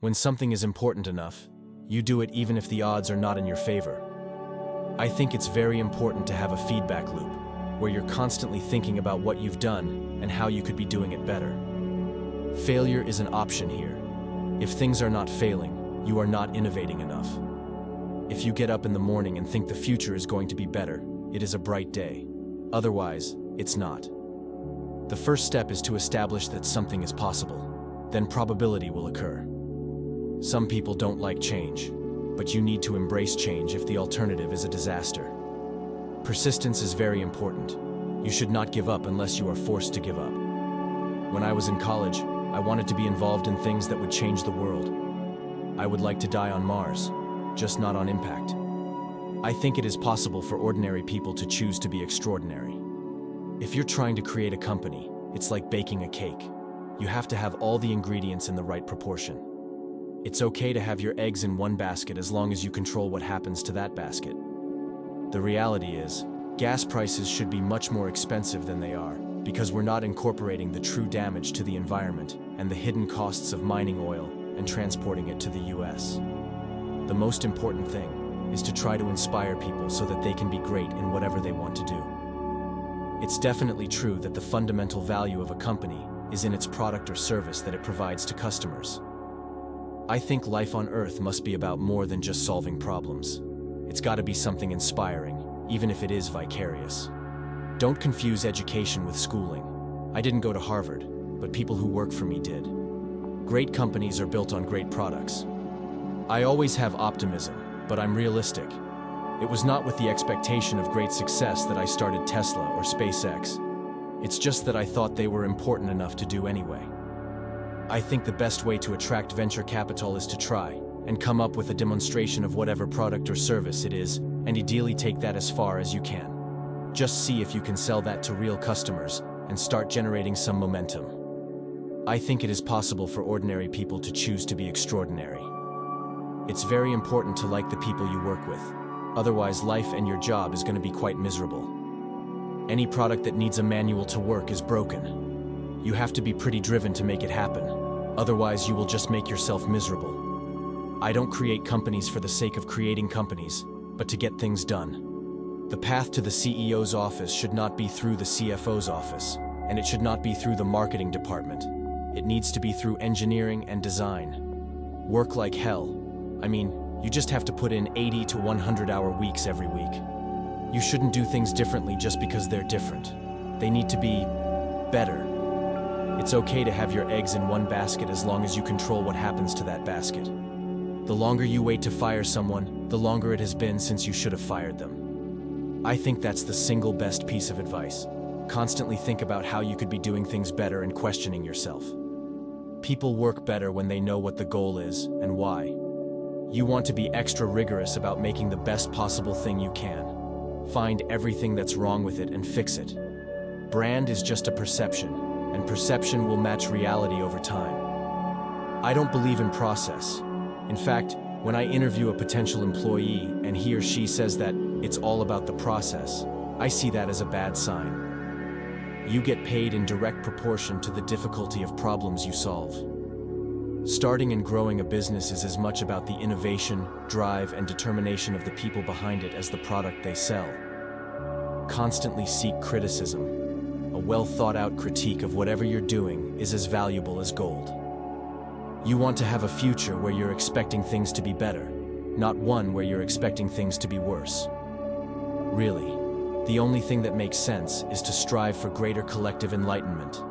When something is important enough, you do it even if the odds are not in your favor. I think it's very important to have a feedback loop, where you're constantly thinking about what you've done and how you could be doing it better. Failure is an option here. If things are not failing, you are not innovating enough. If you get up in the morning and think the future is going to be better, it is a bright day. Otherwise, it's not. The first step is to establish that something is possible. Then probability will occur. Some people don't like change, but you need to embrace change if the alternative is a disaster. Persistence is very important. You should not give up unless you are forced to give up. When I was in college, I wanted to be involved in things that would change the world. I would like to die on Mars, just not on impact. I think it is possible for ordinary people to choose to be extraordinary. If you're trying to create a company, it's like baking a cake. You have to have all the ingredients in the right proportion. It's okay to have your eggs in one basket as long as you control what happens to that basket. The reality is, gas prices should be much more expensive than they are, because we're not incorporating the true damage to the environment and the hidden costs of mining oil and transporting it to the US. The most important thing is to try to inspire people so that they can be great in whatever they want to do. It's definitely true that the fundamental value of a company is in its product or service that it provides to customers. I think life on Earth must be about more than just solving problems. It's got to be something inspiring, even if it is vicarious. Don't confuse education with schooling. I didn't go to Harvard, but people who work for me did. Great companies are built on great products. I always have optimism, but I'm realistic. It was not with the expectation of great success that I started Tesla or SpaceX. It's just that I thought they were important enough to do anyway. I think the best way to attract venture capital is to try and come up with a demonstration of whatever product or service it is, and ideally take that as far as you can. Just see if you can sell that to real customers and start generating some momentum. I think it is possible for ordinary people to choose to be extraordinary. It's very important to like the people you work with. Otherwise, life and your job is going to be quite miserable. Any product that needs a manual to work is broken. You have to be pretty driven to make it happen. Otherwise, you will just make yourself miserable. I don't create companies for the sake of creating companies, but to get things done. The path to the CEO's office should not be through the CFO's office, and it should not be through the marketing department. It needs to be through engineering and design. Work like hell. I mean, you just have to put in 80 to 100-hour weeks every week. You shouldn't do things differently just because they're different. They need to be better. It's okay to have your eggs in one basket as long as you control what happens to that basket. The longer you wait to fire someone, the longer it has been since you should have fired them. I think that's the single best piece of advice. Constantly think about how you could be doing things better and questioning yourself. People work better when they know what the goal is and why. You want to be extra rigorous about making the best possible thing you can. Find everything that's wrong with it and fix it. Brand is just a perception, and perception will match reality over time. I don't believe in process. In fact, when I interview a potential employee and he or she says that it's all about the process, I see that as a bad sign. You get paid in direct proportion to the difficulty of problems you solve. Starting and growing a business is as much about the innovation, drive, and determination of the people behind it as the product they sell. Constantly seek criticism. A well-thought-out critique of whatever you're doing is as valuable as gold. You want to have a future where you're expecting things to be better, not one where you're expecting things to be worse. Really, the only thing that makes sense is to strive for greater collective enlightenment.